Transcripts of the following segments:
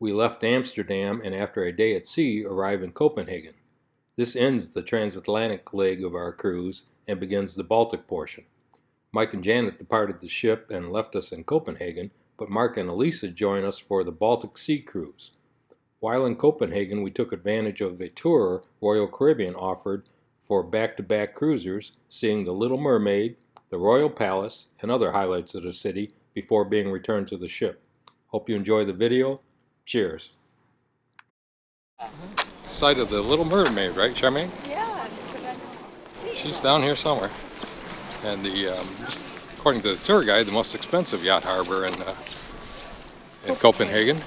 We left Amsterdam and after a day at sea arrive in Copenhagen. This ends the transatlantic leg of our cruise and begins the Baltic portion. Mike and Janet departed the ship and left us in Copenhagen, but Mark and Elisa join us for the Baltic Sea cruise. While in Copenhagen, we took advantage of a tour Royal Caribbean offered for back-to-back cruisers, seeing the Little Mermaid, the Royal Palace, and other highlights of the city before being returned to the ship. Hope you enjoy the video. Cheers. Sight of the Little Mermaid, right, Charmaine? Yes, but I don't see She's down here somewhere. And according to the tour guide, the most expensive yacht harbor in Copenhagen. It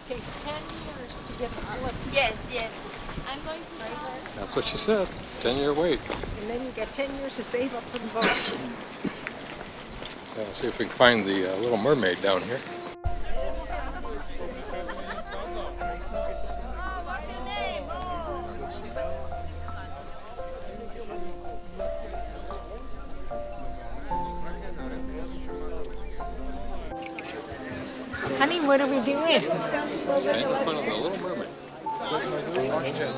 takes 10 years to get a slip. Yes, yes. I'm going to try her. That's what she said. 10-year wait. And then you get 10 years to save up for the boat. So see if we can find the Little Mermaid down here. Honey, what are we doing? Stand in front of the Little Mermaid.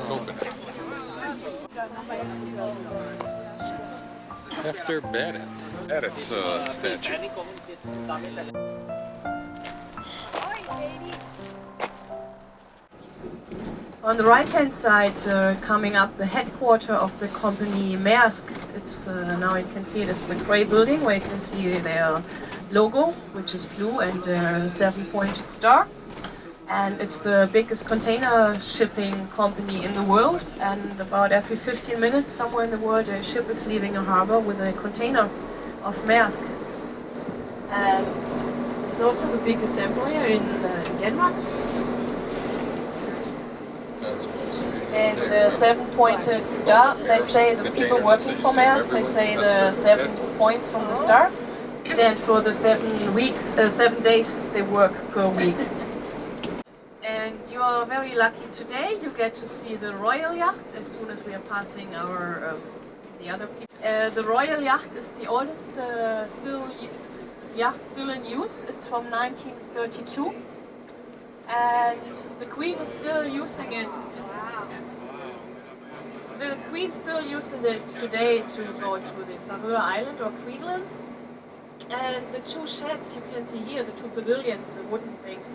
Open it. After Badet's statue. On the right-hand side, coming up the headquarters of the company Maersk. It's now you can see it. It's the gray building where you can see their logo, which is blue, and a 7-pointed star. And it's the biggest container shipping company in the world. And about every 15 minutes, somewhere in the world, a ship is leaving a harbor with a container of Maersk. And it's also the biggest employer in Denmark. And the 7-pointed star, they say the people working for Maersk, they say the 7 points from the star stand for the 7 days they work per week. And you are very lucky today. You get to see the Royal Yacht as soon as we are passing our the other people. The Royal Yacht is the oldest yacht still in use. It's from 1932. And the Queen is still using it. The Queen's still using it today to go to the Faroe Island or Queenland. And the 2 sheds you can see here, the 2 pavilions, the wooden things.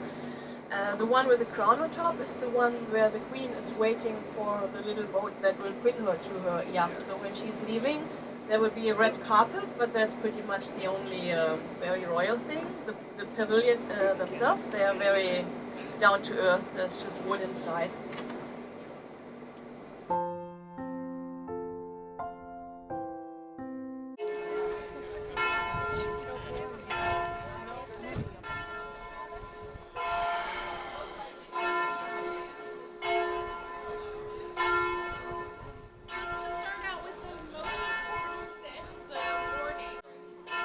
The one with the crown on top is the one where the Queen is waiting for the little boat that will bring her to her yacht. So when she's leaving, there will be a red carpet, but that's pretty much the only very royal thing. The pavilions themselves, they are very down to earth. There's just wood inside.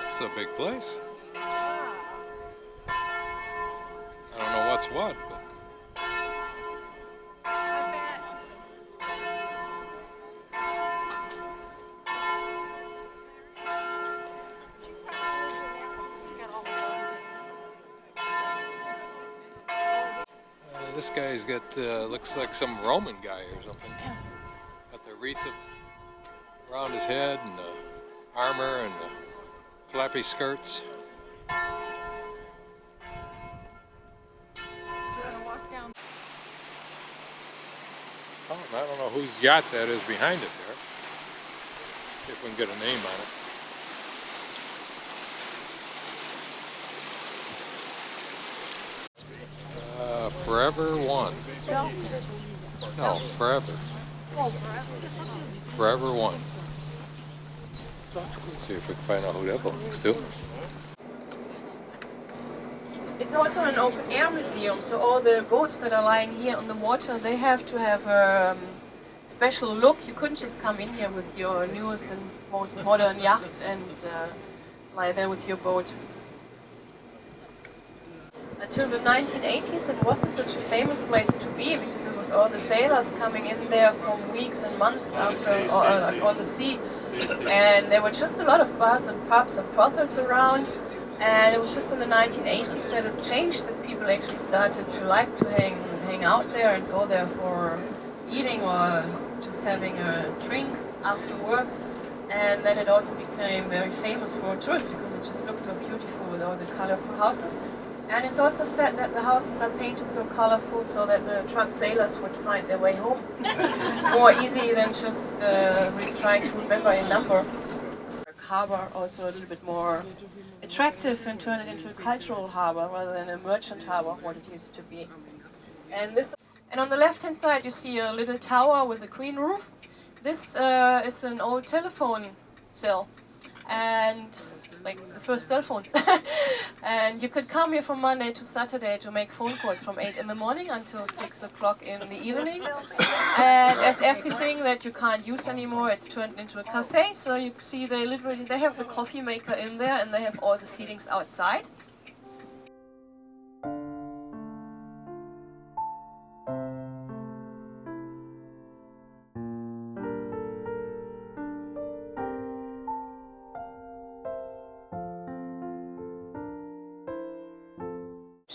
It's a big place. I don't know what's what, but this guy's got looks like some Roman guy or something. Got the wreath around his head and the armor and the flappy skirts. Do you want to walk down? Oh, I don't know whose yacht that is behind it there. See if we can get a name on it. Forever One. No, Forever. Forever One. Let's see if we can find out who that belongs to. It's also an open-air museum, so all the boats that are lying here on the water, they have to have a special look. You couldn't just come in here with your newest and most modern yacht and lie there with your boat. Until the 1980s, it wasn't such a famous place to be because it was all the sailors coming in there for weeks and months after on the sea. And there were just a lot of bars and pubs and brothels around. And it was just in the 1980s that it changed, that people actually started to like to hang out there and go there for eating or just having a drink after work. And then it also became very famous for tourists because it just looked so beautiful with all the colorful houses. And it's also said that the houses are painted so colorful so that the drunk sailors would find their way home more easy than just really trying to remember a number. Harbor also a little bit more attractive and turn it into a cultural harbor rather than a merchant harbor, what it used to be. And on the left-hand side you see a little tower with a green roof. This is an old telephone cell, and like the first cell phone. And you could come here from Monday to Saturday to make phone calls from 8 in the morning until 6 o'clock in the evening. And as everything that you can't use anymore, it's turned into a cafe. So you see they have the coffee maker in there, and they have all the seatings outside.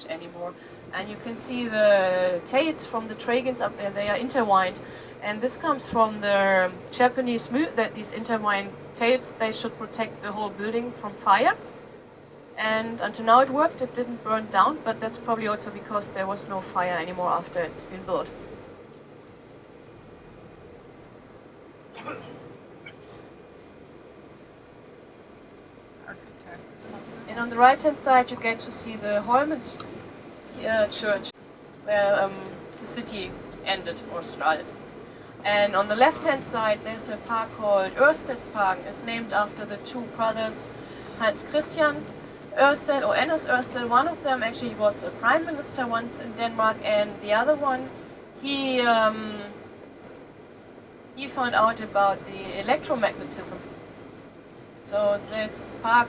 Anymore, and you can see the tails from the dragons up there. They are intertwined, and this comes from the Japanese myth that these intertwined tails, they should protect the whole building from fire. And until now it worked, it didn't burn down, but that's probably also because there was no fire anymore after it's been built. And on the right hand side you get to see the Holmen's church, where the city ended or started. And on the left hand side there's a park called Orsteds Park. It's named after the two brothers Hans Christian Ørsted or Anders Ørsted. One of them actually was a prime minister once in Denmark, and the other one he found out about the electromagnetism. So this park